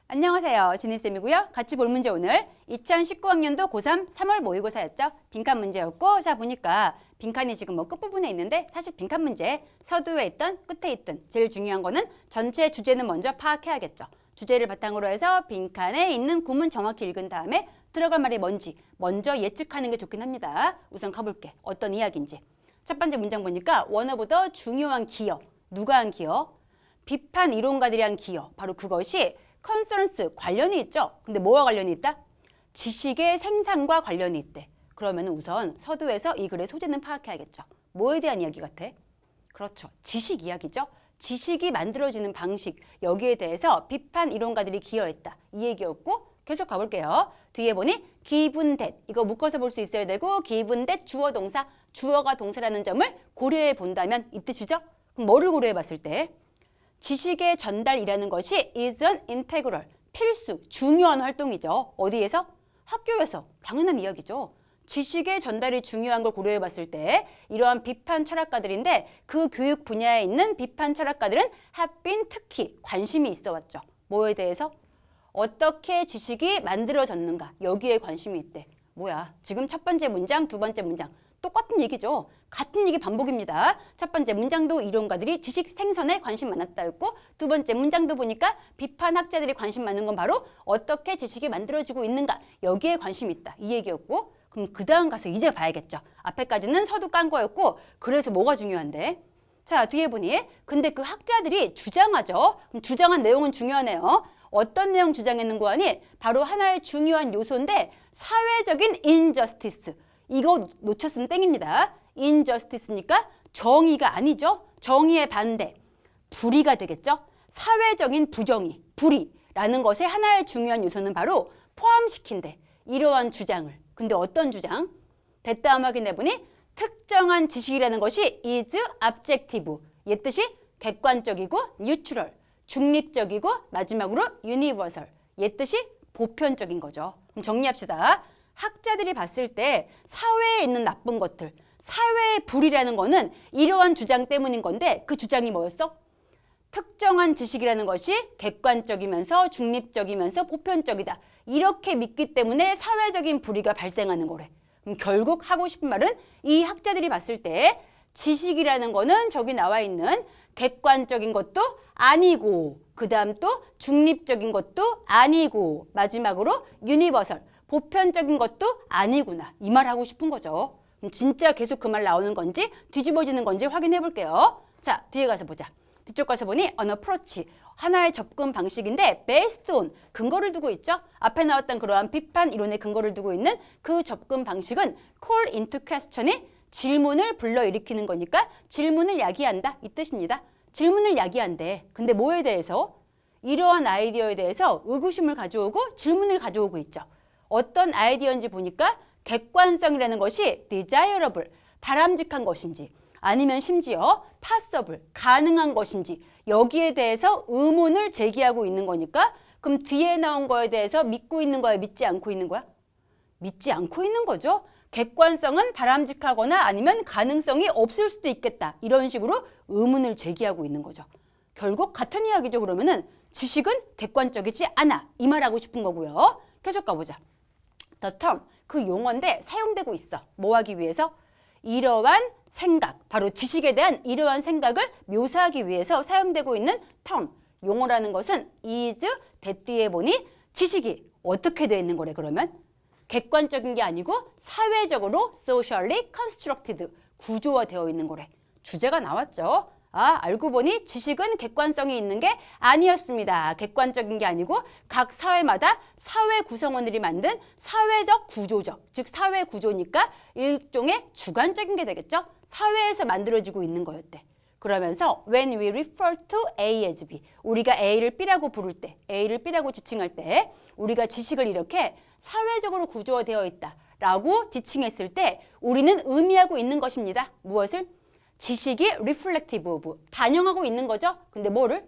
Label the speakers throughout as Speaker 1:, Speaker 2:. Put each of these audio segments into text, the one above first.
Speaker 1: 안녕하세요. 지니쌤이고요. 같이 볼 문제 오늘 2019학년도 고3 3월 모의고사였죠. 빈칸 문제였고 자 보니까 빈칸이 지금 뭐 끝부분에 있는데 사실 빈칸 문제 서두에 있던 끝에 있던 제일 중요한 거는 전체 주제는 먼저 파악해야겠죠. 주제를 바탕으로 해서 빈칸에 있는 구문 정확히 읽은 다음에 들어갈 말이 뭔지 먼저 예측하는 게 좋긴 합니다. 우선 가볼게. 어떤 이야기인지. 첫 번째 문장 보니까 원어보다 중요한 기여. 누가 한 기여? 비판 이론가들이 한 기여. 바로 그것이 concerns 관련이 있죠. 근데 뭐와 관련이 있다? 지식의 생산과 관련이 있대. 그러면 우선 서두에서 이 글의 소재는 파악해야겠죠. 뭐에 대한 이야기 같아? 그렇죠. 지식 이야기죠. 지식이 만들어지는 방식, 여기에 대해서 비판 이론가들이 기여했다. 이 얘기였고 계속 가볼게요. 뒤에 보니 given that, 이거 묶어서 볼 수 있어야 되고 given that 주어 동사, 주어가 동사라는 점을 고려해 본다면 이 뜻이죠. 그럼 뭐를 고려해 봤을 때? 지식의 전달이라는 것이 is an integral, 필수, 중요한 활동이죠. 어디에서? 학교에서. 당연한 이야기죠. 지식의 전달이 중요한 걸 고려해 봤을 때 이러한 비판 철학가들인데 그 교육 분야에 있는 비판 철학가들은 have been 특히 관심이 있어 왔죠. 뭐에 대해서? 어떻게 지식이 만들어졌는가. 여기에 관심이 있대. 뭐야? 지금 첫 번째 문장, 두 번째 문장. 똑같은 얘기죠. 같은 얘기 반복입니다. 첫 번째 문장도 이론가들이 지식 생선에 관심 많았다였고 두 번째 문장도 보니까 비판학자들이 관심 많은 건 바로 어떻게 지식이 만들어지고 있는가. 여기에 관심이 있다. 이 얘기였고 그럼 그 다음 가서 이제 봐야겠죠. 앞에까지는 서두 깐 거였고 그래서 뭐가 중요한데? 자 뒤에 보니 근데 그 학자들이 주장하죠. 그럼 주장한 내용은 중요하네요. 어떤 내용 주장했는 거 아니? 바로 하나의 중요한 요소인데 사회적인 injustice. 이거 놓쳤으면 땡입니다. injustice니까 정의가 아니죠. 정의의 반대, 불의가 되겠죠. 사회적인 부정의, 불의라는 것의 하나의 중요한 요소는 바로 포함시킨대. 이러한 주장을. 근데 어떤 주장? 대다음 확인해보니 특정한 지식이라는 것이 is objective. 얘 뜻이 객관적이고 neutral, 중립적이고 마지막으로 universal. 얘 뜻이 보편적인 거죠. 그럼 정리합시다. 학자들이 봤을 때 사회에 있는 나쁜 것들, 사회의 불이라는 거는 이러한 주장 때문인 건데 그 주장이 뭐였어? 특정한 지식이라는 것이 객관적이면서 중립적이면서 보편적이다. 이렇게 믿기 때문에 사회적인 불의가 발생하는 거래. 그럼 결국 하고 싶은 말은 이 학자들이 봤을 때 지식이라는 거는 저기 나와 있는 객관적인 것도 아니고 그 다음 또 중립적인 것도 아니고 마지막으로 유니버설, 보편적인 것도 아니구나. 이 말 하고 싶은 거죠. 그럼 진짜 계속 그 말 나오는 건지 뒤집어지는 건지 확인해 볼게요. 자, 뒤에 가서 보자. 뒤쪽 가서 보니 an approach, 하나의 접근 방식인데 based on, 근거를 두고 있죠. 앞에 나왔던 그러한 비판 이론의 근거를 두고 있는 그 접근 방식은 call into question이 질문을 불러일으키는 거니까 질문을 야기한다. 이 뜻입니다. 질문을 야기한대. 근데 뭐에 대해서? 이러한 아이디어에 대해서 의구심을 가져오고 질문을 가져오고 있죠. 어떤 아이디어인지 보니까 객관성이라는 것이 desirable, 바람직한 것인지 아니면 심지어 possible, 가능한 것인지 여기에 대해서 의문을 제기하고 있는 거니까 그럼 뒤에 나온 거에 대해서 믿고 있는 거야, 믿지 않고 있는 거야? 믿지 않고 있는 거죠. 객관성은 바람직하거나 아니면 가능성이 없을 수도 있겠다. 이런 식으로 의문을 제기하고 있는 거죠. 결국 같은 이야기죠. 그러면은 지식은 객관적이지 않아. 이 말하고 싶은 거고요. 계속 가보자. The term, 그 용어인데 사용되고 있어. 뭐 하기 위해서? 이러한 생각, 바로 지식에 대한 이러한 생각을 묘사하기 위해서 사용되고 있는 term, 용어라는 것은 is, that 뒤에 보니 지식이 어떻게 되어 있는 거래 그러면? 객관적인 게 아니고 사회적으로 socially constructed, 구조화되어 있는 거래. 주제가 나왔죠. 아, 알고 보니 지식은 객관성이 있는 게 아니었습니다. 객관적인 게 아니고 각 사회마다 사회 구성원들이 만든 사회적 구조적, 즉 사회 구조니까 일종의 주관적인 게 되겠죠. 사회에서 만들어지고 있는 거였대. 그러면서 when we refer to A as B, 우리가 A를 B라고 부를 때, A를 B라고 지칭할 때 우리가 지식을 이렇게 사회적으로 구조화되어 있다라고 지칭했을 때 우리는 의미하고 있는 것입니다. 무엇을? 지식이 reflective of, 반영하고 있는 거죠. 근데 뭐를?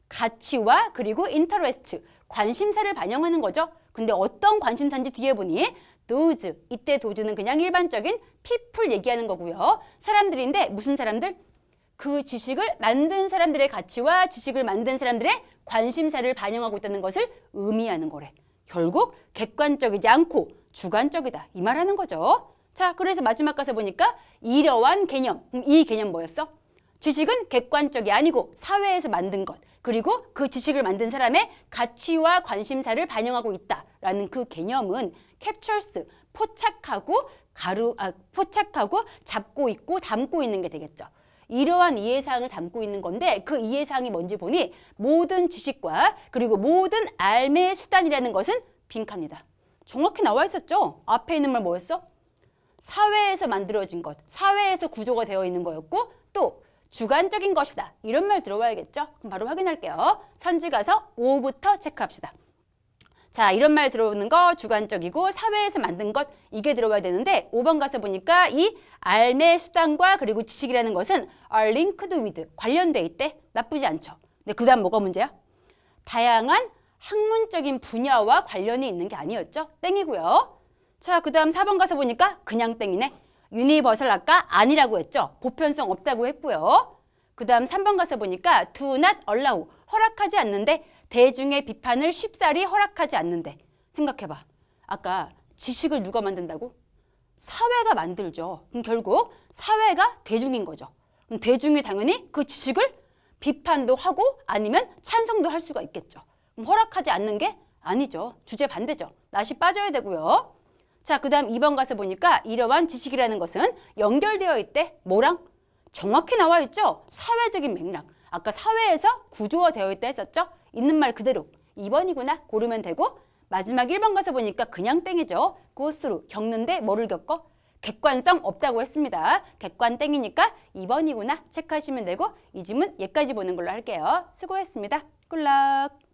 Speaker 1: 가치와 그리고 interest, 관심사를 반영하는 거죠. 근데 어떤 관심사인지 뒤에 보니 those, 이때 those는 그냥 일반적인 people 얘기하는 거고요. 사람들인데 무슨 사람들? 그 지식을 만든 사람들의 가치와 지식을 만든 사람들의 관심사를 반영하고 있다는 것을 의미하는 거래. 결국 객관적이지 않고 주관적이다. 이 말하는 거죠. 자, 그래서 마지막 가서 보니까 이러한 개념. 이 개념 뭐였어? 지식은 객관적이 아니고 사회에서 만든 것. 그리고 그 지식을 만든 사람의 가치와 관심사를 반영하고 있다라는 그 개념은 captures, 포착하고 잡고 있고 담고 있는 게 되겠죠. 이러한 이해사항을 담고 있는 건데 그 이해사항이 뭔지 보니 모든 지식과 그리고 모든 알매의 수단이라는 것은 빈칸이다. 정확히 나와 있었죠? 앞에 있는 말 뭐였어? 사회에서 만들어진 것, 사회에서 구조가 되어 있는 거였고 또 주관적인 것이다. 이런 말 들어와야겠죠? 그럼 바로 확인할게요. 선지 가서 5부터 체크합시다. 자, 이런 말 들어오는 거 주관적이고 사회에서 만든 것 이게 들어와야 되는데 5번 가서 보니까 이 알매 수단과 그리고 지식이라는 것은 are linked with 관련돼 있대. 나쁘지 않죠. 근데 그 다음 뭐가 문제야? 다양한 학문적인 분야와 관련이 있는 게 아니었죠? 땡이고요. 자, 그 다음 4번 가서 보니까 그냥 땡이네. 유니버설 아까 아니라고 했죠? 보편성 없다고 했고요. 그 다음 3번 가서 보니까 do not allow 허락하지 않는데 대중의 비판을 쉽사리 허락하지 않는데 생각해봐. 아까 지식을 누가 만든다고? 사회가 만들죠. 그럼 결국 사회가 대중인 거죠. 그럼 대중이 당연히 그 지식을 비판도 하고 아니면 찬성도 할 수가 있겠죠. 그럼 허락하지 않는 게 아니죠. 주제 반대죠. 낫이 빠져야 되고요. 자, 그 다음 2번 가서 보니까 이러한 지식이라는 것은 연결되어 있대. 뭐랑? 정확히 나와 있죠? 사회적인 맥락. 아까 사회에서 구조화되어 있다 했었죠? 있는 말 그대로 2번이구나 고르면 되고 마지막 1번 가서 보니까 그냥 땡이죠. go through 겪는데 뭐를 겪어? 객관성 없다고 했습니다. 객관 땡이니까 2번이구나 체크하시면 되고 이 질문 얘까지 보는 걸로 할게요. 수고했습니다. 굿락.